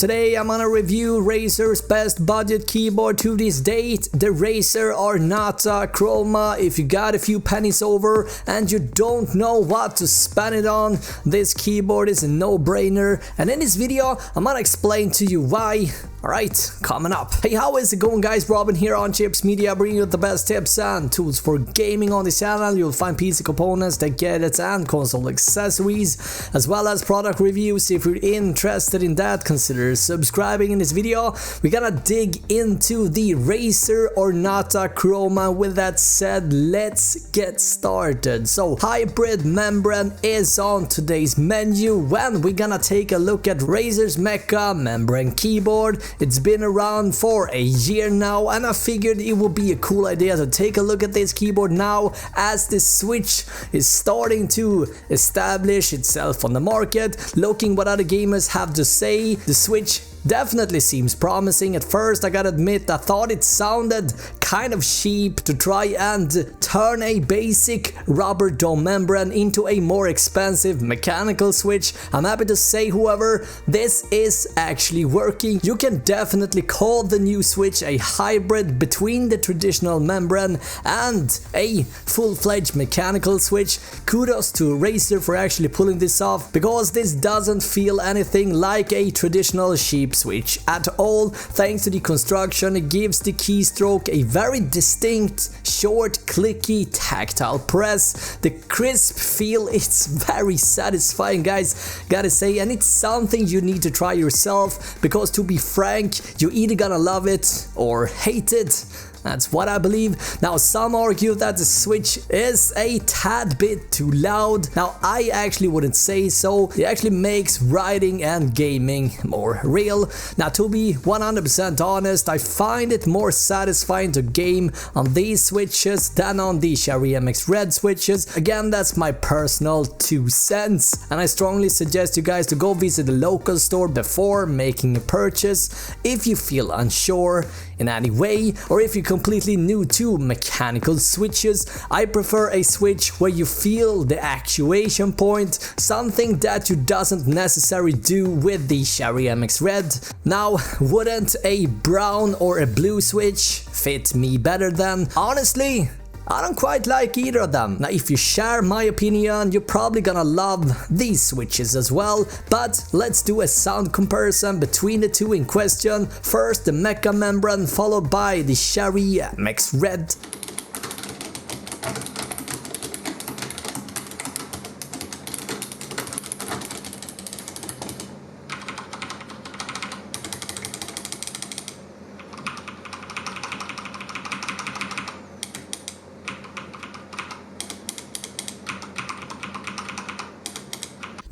today I'm gonna review Razer's best budget keyboard to this date, the Razer Ornata Chroma. If you got a few pennies over and you don't know what to spend it on, this keyboard is a no-brainer, and in this video I'm gonna explain to you why. Alright, coming up. Hey, how is it going, guys? Robin here on Chips Media, bringing you the best tips and tools for gaming on this channel. You'll find PC components, tech gadgets and console accessories, as well as product reviews. If you're interested in that, consider subscribing. In this video we're gonna dig into the Razer Ornata Chroma. With that said, let's get started. So hybrid membrane is on today's menu when we're gonna take a look at Razer's Mecha membrane keyboard. It's been around for a year now, and I figured it would be a cool idea to take a look at this keyboard now, as the Switch is starting to establish itself on the market. Looking what other gamers have to say, the Switch definitely seems promising. At first, I gotta admit, I thought it sounded kind of cheap to try and turn a basic rubber dome membrane into a more expensive mechanical switch. I'm happy to say, however, this is actually working. You can definitely call the new Switch a hybrid between the traditional membrane and a full-fledged mechanical switch. Kudos to Razer for actually pulling this off, because this doesn't feel anything like a traditional cheap switch at all. Thanks to the construction, it gives the keystroke a very distinct, short, clicky, tactile press. The crisp feel, it's very satisfying, guys, gotta say, and it's something you need to try yourself, because to be frank, you're either gonna love it or hate it. That's what I believe. Now, some argue that the Switch is a tad bit too loud. Now, I actually wouldn't say so. It actually makes writing and gaming more real. Now, to be 100% honest, I find it more satisfying to game on these switches than on the Cherry MX Red switches. Again, that's my personal 2 cents, and I strongly suggest you guys to go visit the local store before making a purchase if you feel unsure in any way, or if you're completely new to mechanical switches. I prefer a switch where you feel the actuation point, something that you doesn't necessarily do with the Cherry MX Red. Now, wouldn't a brown or a blue switch fit me better than? Honestly, I don't quite like either of them. Now, if you share my opinion, you're probably gonna love these switches as well, but let's do a sound comparison between the two in question. First, the Mecha membrane, followed by the Cherry MX Red.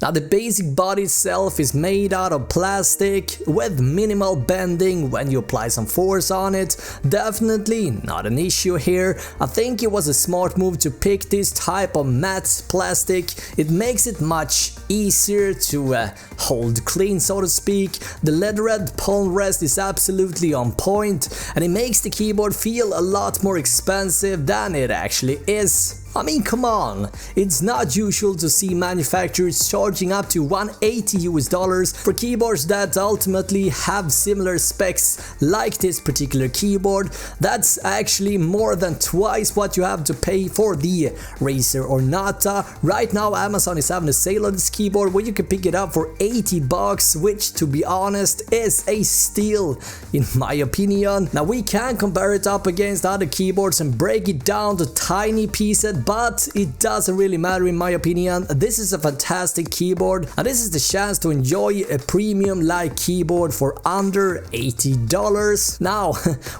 Now, the basic body itself is made out of plastic with minimal bending when you apply some force on it. Definitely not an issue here. I think it was a smart move to pick this type of matte plastic. It makes it much easier to hold clean, so to speak. The leatherette palm rest is absolutely on point, and it makes the keyboard feel a lot more expensive than it actually is. I mean, come on, it's not usual to see manufacturers charging up to $180 for keyboards that ultimately have similar specs like this particular keyboard. That's actually more than twice what you have to pay for the Razer Ornata. Right now, Amazon is having a sale on this keyboard where you can pick it up for $80, which, to be honest, is a steal in my opinion. Now, we can compare it up against other keyboards and break it down to tiny pieces, but it doesn't really matter in my opinion. This is a fantastic keyboard, and this is the chance to enjoy a premium like keyboard for under $80. Now,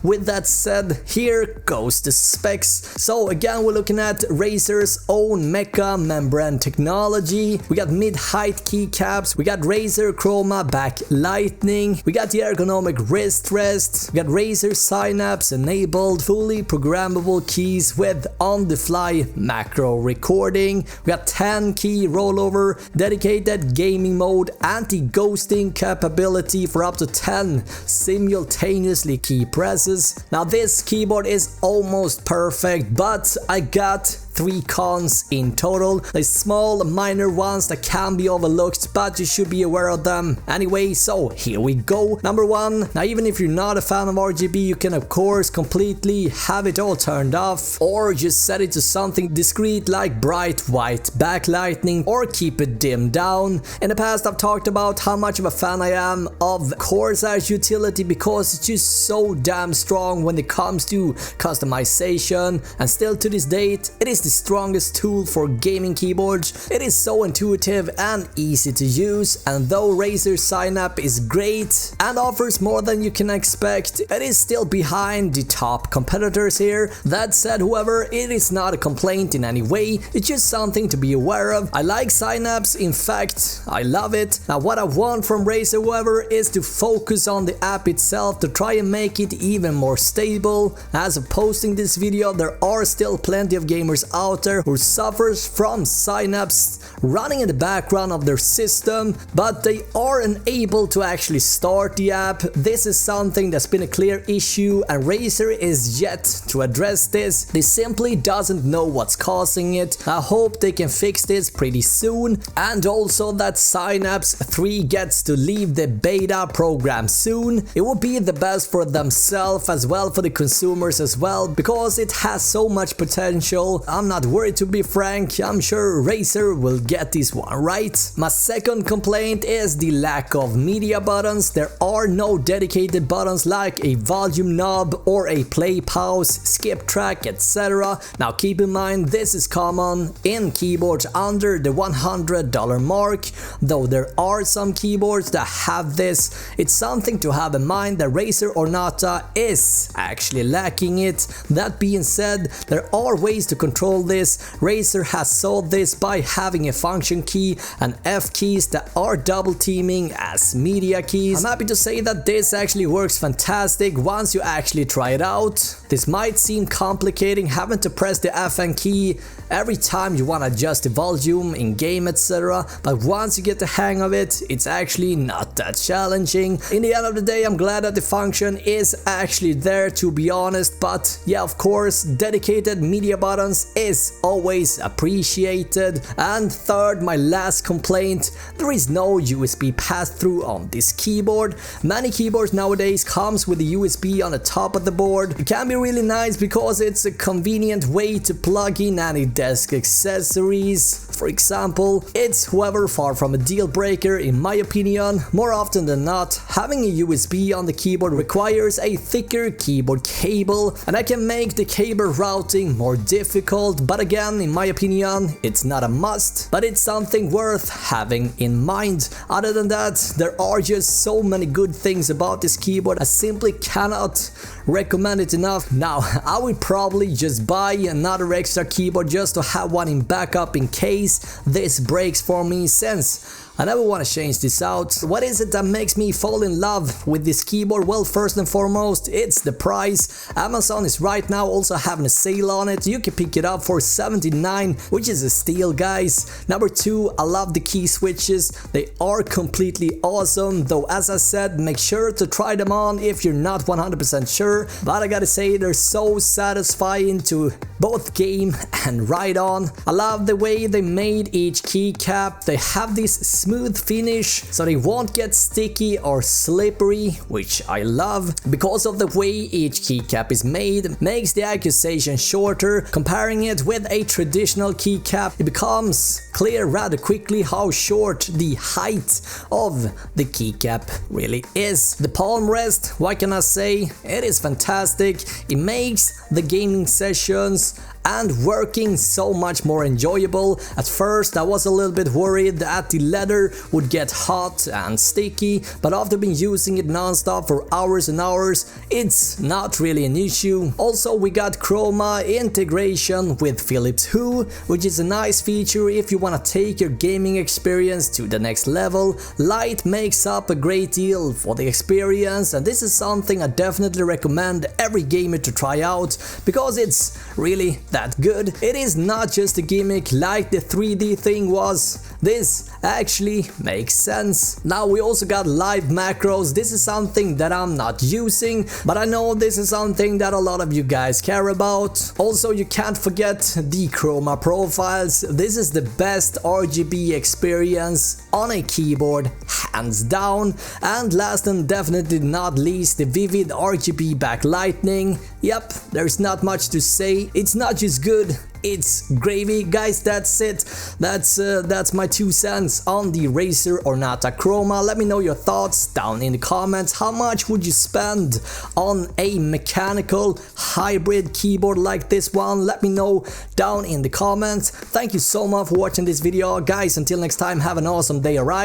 with that said, here goes the specs. So again, we're looking at Razer's own Mecha membrane technology. We got mid-height keycaps, we got Razer Chroma backlighting, we got the ergonomic wrist rest, we got Razer Synapse enabled, fully programmable keys with on-the-fly macro recording. We got 10 key rollover, dedicated gaming mode, anti-ghosting capability for up to 10 simultaneously key presses. Now, this keyboard is almost perfect, but I got 3 cons in total. There's small minor ones that can be overlooked, but you should be aware of them. Anyway, so here we go. Number 1, now even if you're not a fan of RGB, you can of course completely have it all turned off, or just set it to something discreet like bright white backlighting, or keep it dimmed down. In the past I've talked about how much of a fan I am of Corsair's utility because it's just so damn strong when it comes to customization, and still to this date it is the strongest tool for gaming keyboards. It is so intuitive and easy to use, and though Razer Synapse is great and offers more than you can expect, it is still behind the top competitors here. That said, however, it is not a complaint in any way, it's just something to be aware of. I like Synapse, in fact I love it. Now what I want from Razer, however, is to focus on the app itself to try and make it even more stable. As of posting this video, there are still plenty of gamers out there who suffers from Synapse running in the background of their system, but they are unable to actually start the app. This is something that's been a clear issue, and Razer is yet to address this. They simply doesn't know what's causing it. I hope they can fix this pretty soon, and also that Synapse 3 gets to leave the beta program soon. It will be the best for themselves as well, for the consumers as well, because it has so much potential. I'm not worried, to be frank. I'm sure Razer will get this one right. My second complaint is the lack of media buttons. There are no dedicated buttons like a volume knob or a play, pause, skip track, etc. Now keep in mind this is common in keyboards under the $100 mark, though there are some keyboards that have this. It's something to have in mind that Razer Ornata is actually lacking it. That being said, there are ways to control this. Razer has solved this by having a function key and F keys that are double teaming as media keys. I'm happy to say that this actually works fantastic once you actually try it out. This might seem complicating, having to press the FN key every time you want to adjust the volume in game, etc. But once you get the hang of it, it's actually not that challenging. In the end of the day, I'm glad that the function is actually there, to be honest. But yeah, of course, dedicated media buttons is always appreciated. And third, my last complaint, there is no USB pass-through on this keyboard. Many keyboards nowadays comes with a USB on the top of the board. It can be really nice because it's a convenient way to plug in any desk accessories. For example, it's however far from a deal breaker in my opinion. More often than not, having a USB on the keyboard requires a thicker keyboard cable, and that can make the cable routing more difficult. But again, in my opinion, it's not a must, but it's something worth having in mind. Other than that, there are just so many good things about this keyboard, I simply cannot recommend it enough. Now, I would probably just buy another extra keyboard just to have one in backup in case this breaks for me, since I never want to change this out. What is it that makes me fall in love with this keyboard? Well, first and foremost, it's the price. Amazon is right now also having a sale on it. You can pick it up for $79, which is a steal, guys. Number 2, I love the key switches. They are completely awesome, though as I said, make sure to try them on if you're not 100% sure. But I gotta say, they're so satisfying to both game and ride on. I love the way they made each keycap. They have this smooth finish, so they won't get sticky or slippery, which I love. Because of the way each keycap is made, makes the accusation shorter. Comparing it with a traditional keycap, it becomes clear rather quickly how short the height of the keycap really is. The palm rest, what can I say? It is fantastic. It makes the gaming sessions and working so much more enjoyable. At first I was a little bit worried that the leather would get hot and sticky, but after been using it non-stop for hours and hours, it's not really an issue. Also, we got Chroma integration with Philips Hue, which is a nice feature if you want to take your gaming experience to the next level. Light makes up a great deal for the experience, and this is something I definitely recommend every gamer to try out, because it's really that good. It is not just a gimmick like the 3D thing was. This actually makes sense. Now we also got live macros. This is something that I'm not using, but I know this is something that a lot of you guys care about. Also, you can't forget the chroma profiles. This is the best RGB experience on a keyboard, hands down. And last and definitely not least, the vivid RGB backlighting. Yep, there's not much to say. It's not just good, it's gravy. Guys, that's it. That's my 2 cents on the Razer Ornata Chroma. Let me know your thoughts down in the comments. How much would you spend on a mechanical hybrid keyboard like this one? Let me know down in the comments. Thank you so much for watching this video, guys. Until next time, have an awesome day, alright?